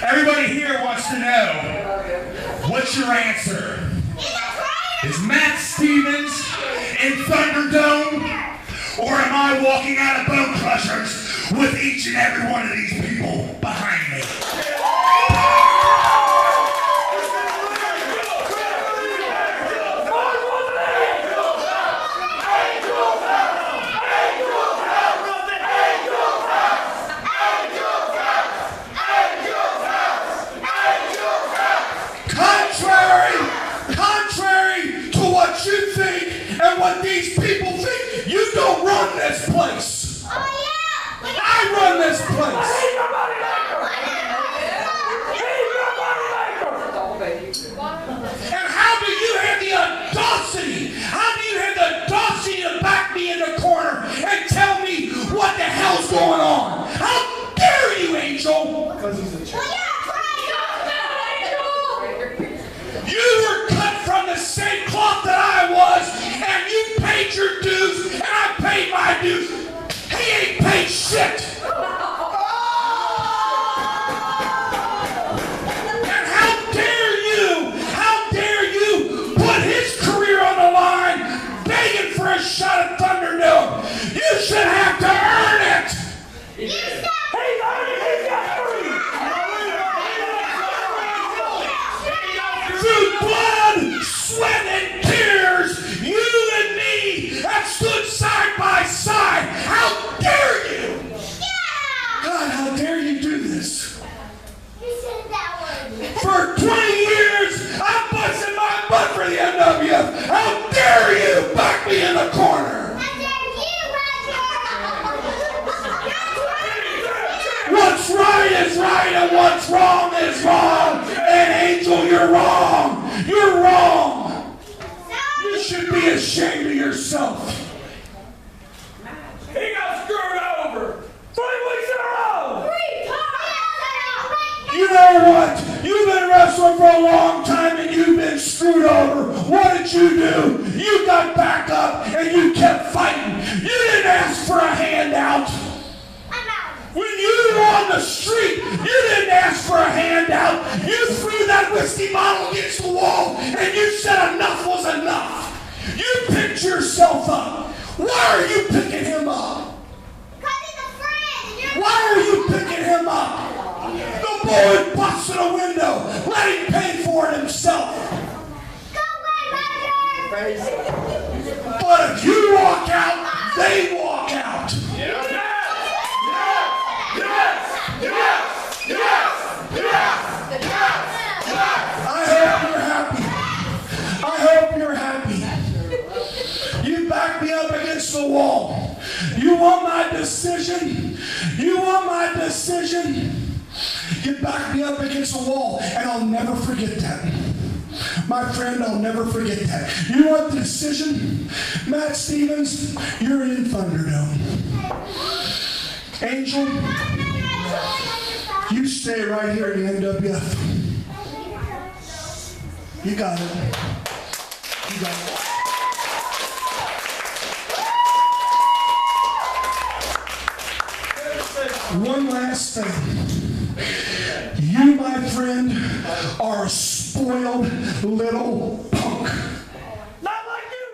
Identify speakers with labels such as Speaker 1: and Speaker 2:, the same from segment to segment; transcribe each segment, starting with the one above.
Speaker 1: Everybody here wants to know, what's your answer? Is Matt Stevens in Thunderdome? Or am I walking out of Bone Crushers with each and every one of these people behind me? Contrary to what you think and what these people think, you don't run this place.
Speaker 2: Oh yeah!
Speaker 1: I run this place. And how do you have the audacity? How do you have the audacity to back me in the corner and tell me what the hell's going on? How dare you, Angel? You were cut from the same cloth that I was, and you paid your dues, and I paid my dues. He ain't paid shit. And how dare you put his career on the line, begging for a shot at Thunderdome. You should have to earn it. He's through blood, sweat, and tears, you and me have stood side by side. How dare you? God, how dare you do this? For 20 years, I'm busting my butt for the NWF. How dare you back me in the corner? What's right is right and what's wrong is wrong. And Angel, you're wrong. You're wrong. You should be ashamed of yourself.
Speaker 3: He got screwed over 3 weeks in a row.
Speaker 1: You know what? You've been wrestling for a long time and you've been screwed over. What did you do? You got back up and you kept fighting. You didn't ask for a handout. When you were on the street, you didn't ask for a handout. You threw that whiskey bottle against the wall and you said enough was enough. You picked yourself up. Why are you picking him up?
Speaker 2: Because he's a friend.
Speaker 1: Why are you picking him up? The boy busted a window. Let him pay for it himself.
Speaker 2: Go away, Roger.
Speaker 1: But if you walk out, they walk out. I hope you're happy. You back me up against the wall. You want my decision? You want my decision? You back me up against the wall, and I'll never forget that. My friend, I'll never forget that. You want the decision? Matt Stevens, you're in Thunderdome. Angel, you stay right here in the NWF. You got it. You got it. One last thing. You, my friend, are a spoiled little punk.
Speaker 3: Not like you.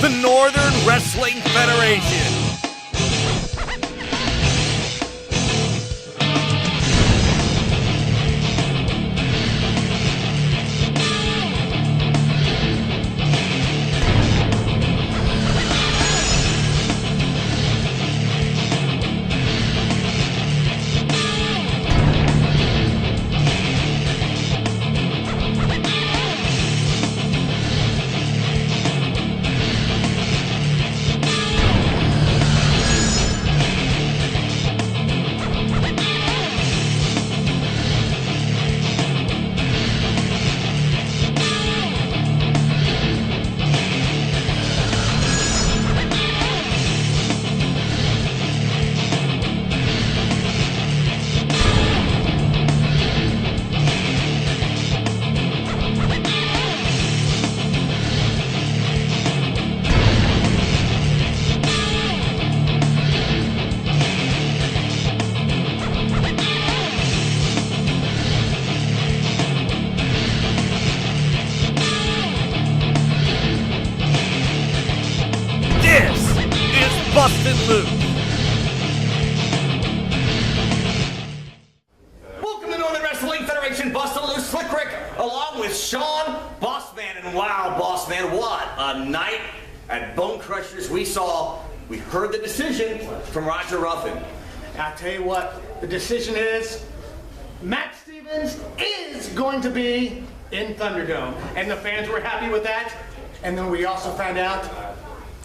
Speaker 4: The Northern Wrestling Federation. Loose.
Speaker 5: Welcome to Northern Wrestling Federation, Bustin Loose, Slick Rick, along with Sean, Bossman, and wow, Bossman, what a night at Bone Crushers we heard the decision from Roger Ruffin.
Speaker 6: I'll tell you what, the decision is, Matt Stevens is going to be in Thunderdome, and the fans were happy with that. And then we also found out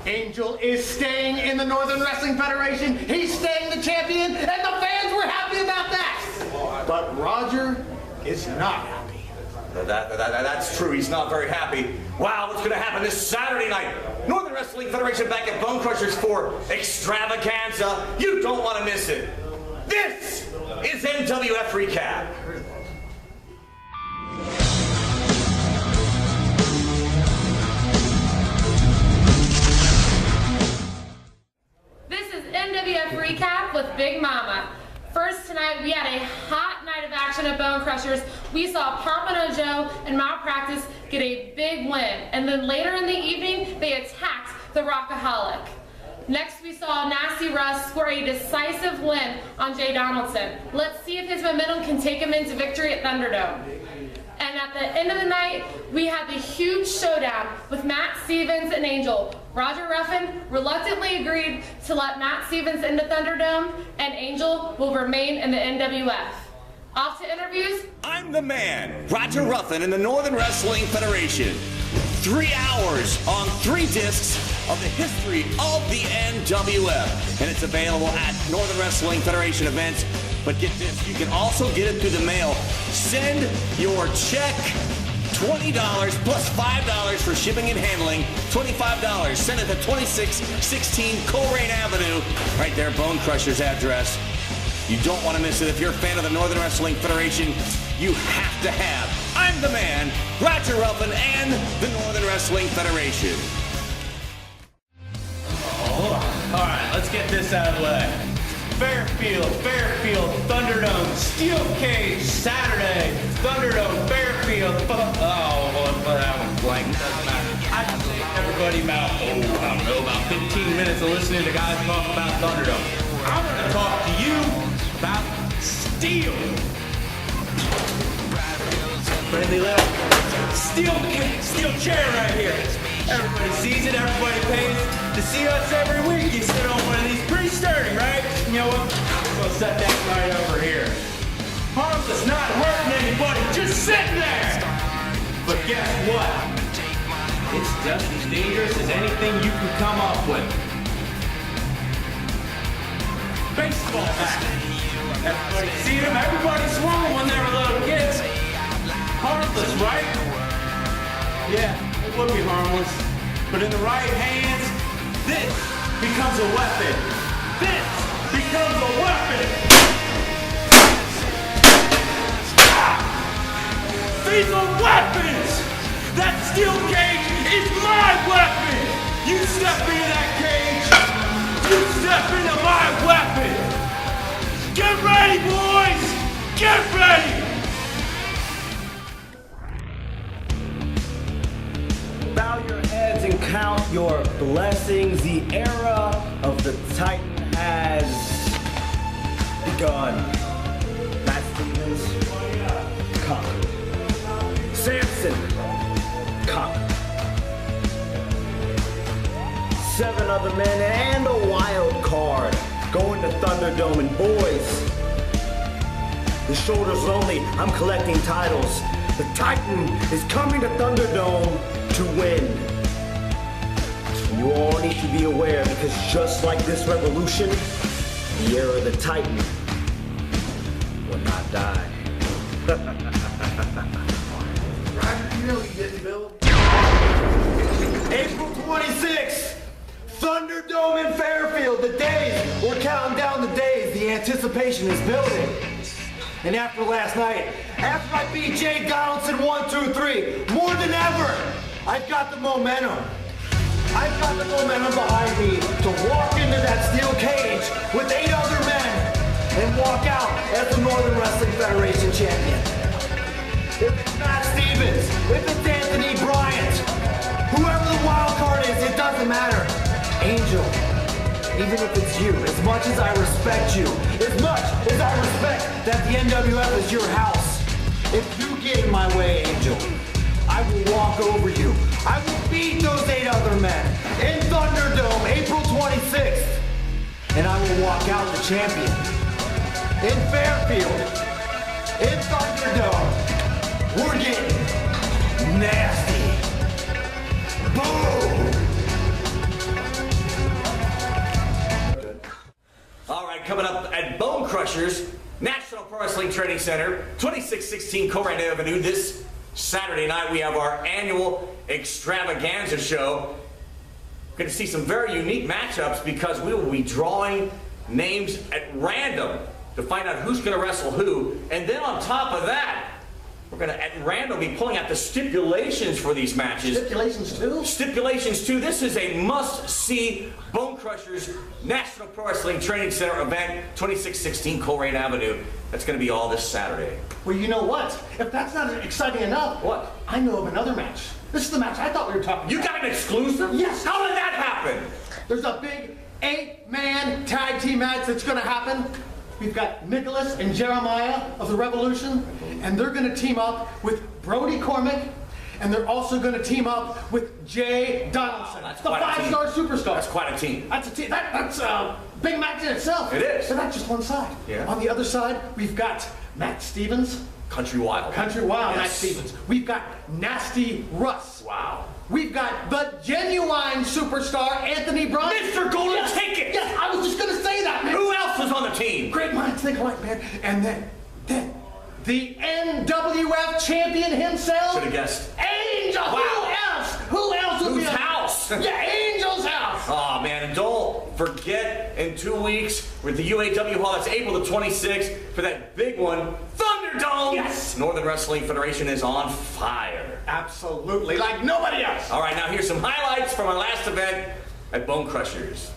Speaker 6: Angel is staying in the Northern Wrestling Federation. He's staying the champion, and the fans were happy about that. But Roger is not happy.
Speaker 5: That's true. He's not very happy. Wow, what's going to happen this Saturday night? Northern Wrestling Federation back at Bone Crushers for Extravaganza. You don't want to miss it. This is NWF Recap.
Speaker 7: This is NWF Recap with Big Mama. First tonight, we had a hot night of action at Bone Crushers. We saw Pompano Joe and Malpractice get a big win. And then later in the evening, they attacked the Rockaholic. Next, we saw Nasty Russ score a decisive win on Jay Donaldson. Let's see if his momentum can take him into victory at Thunderdome. And at the end of the night, we had the huge showdown with Matt Stevens and Angel. Roger Ruffin reluctantly agreed to let Matt Stevens into Thunderdome, and Angel will remain in the NWF. Off to interviews.
Speaker 4: I'm the man, Roger Ruffin in the Northern Wrestling Federation. 3 hours on 3 discs of the history of the NWF. And it's available at Northern Wrestling Federation events. But get this, you can also get it through the mail. Send your check, $20 plus $5 for shipping and handling, $25. Send it to 2616 Coleraine Avenue, right there, Bone Crusher's address. You don't want to miss it. If you're a fan of the Northern Wrestling Federation, you have to have I'm the Man, Roger Ruffin, and the Northern Wrestling Federation.
Speaker 3: All right, let's get this out of the way. Fairfield, Thunderdome, Steel Cage, Saturday, Thunderdome, Fairfield. That one's blank. Doesn't matter. I think everybody about, I don't know, about 15 minutes of listening to guys talk about Thunderdome. I'm going to talk to you about Steel. Friendly little steel chair right here. Everybody sees it, everybody pays to see us every week. You sit on one of these, pretty sturdy, right? You know what? We'll set that right over here. Harmless, not hurting anybody, just sitting there. But guess what? It's just as dangerous as anything you can come up with. Baseball bat. Everybody see them, everybody swung them when they were little kids. Harmless, right? Yeah, it would be harmless. But in the right hands, this becomes a weapon. This becomes a weapon. These are weapons! That steel cage is my weapon! You step into that cage, you step into my weapon! Get ready, boys! Get ready!
Speaker 8: Bow your heads and count your blessings. The era of the Titan has begun. Matt Stevens, conquered. Samson, conquered. 7 other men and a wild card going to Thunderdome. And boys, the shoulders only. I'm collecting titles. The Titan is coming to Thunderdome to win. You all need to be aware, because just like this revolution, the era of the Titan will not die.
Speaker 6: Roger, you know you didn't, Bill. April 26th, Thunderdome in Fairfield. The days, we're counting down the days. The anticipation is building. And after last night, after I beat Jay Donaldson 1, 2, 3, more than ever, I've got the momentum. I've got the momentum behind me to walk into that steel cage with 8 other men and walk out as the Northern Wrestling Federation champion. If it's Matt Stevens, if it's Anthony Bryant, whoever the wild card is, it doesn't matter. Angel even if it's you, as much as I respect you, as much as I respect that the NWF is your house, if you get in my way, Angel, I will walk over you. I will beat those 8 other men in Thunderdome, April 26th. And I will walk out the champion. In Fairfield, in Thunderdome, we're getting nasty. Boom!
Speaker 5: All right, coming up at Bone Crushers, National Pro Wrestling Training Center, 2616 Coran Avenue. This Saturday night, we have our annual extravaganza show. We're going to see some very unique matchups because we will be drawing names at random to find out who's going to wrestle who. And then on top of that, we're going to, at random, be pulling out the stipulations for these matches.
Speaker 6: Stipulations too?
Speaker 5: Stipulations too. This is a must-see Bone Crushers National Pro Wrestling Training Center event, 2616 Coleraine Avenue. That's going to be all this Saturday.
Speaker 9: Well, you know what? If that's not exciting enough,
Speaker 5: What?
Speaker 9: I know of another match. This is the match I thought we were talking
Speaker 5: You
Speaker 9: about.
Speaker 5: got an exclusive?
Speaker 9: Yes.
Speaker 5: How did that happen?
Speaker 9: There's a big 8-man tag team match that's going to happen. We've got Nicholas and Jeremiah of the Revolution, and they're going to team up with Brody Cormick, and they're also going to team up with Jay Donaldson.
Speaker 5: That's
Speaker 9: the
Speaker 5: quite a team.
Speaker 9: 5-star superstar.
Speaker 5: That's quite a team.
Speaker 9: That's a team. That's a big match in itself.
Speaker 5: It is.
Speaker 9: But that's just one side.
Speaker 5: Yeah.
Speaker 9: On the other side, we've got Matt Stevens.
Speaker 5: Country Wild.
Speaker 9: Country Wild, Matt
Speaker 5: Yes.
Speaker 9: Stevens. We've got Nasty Russ.
Speaker 5: Wow.
Speaker 9: We've got the genuine superstar, Anthony Brown.
Speaker 5: Mr. Golden
Speaker 9: Yes,
Speaker 5: Ticket!
Speaker 9: Yes, I was just going to say that, man.
Speaker 5: Who else was on the team?
Speaker 9: Great minds think alike, man. And then, the NWF champion himself.
Speaker 5: Should have guessed.
Speaker 9: Angel.
Speaker 5: Wow.
Speaker 9: Who else would be
Speaker 5: Whose
Speaker 9: on-
Speaker 5: house?
Speaker 9: Yeah, Angel's house.
Speaker 5: Oh man, and don't forget in 2 weeks with the UAW Hall, that's April the 26th, for that big one, Thunderdome!
Speaker 9: Yes.
Speaker 5: Northern Wrestling Federation is on fire.
Speaker 9: Absolutely, like nobody else.
Speaker 5: All right, now here's some highlights from our last event at Bone Crushers.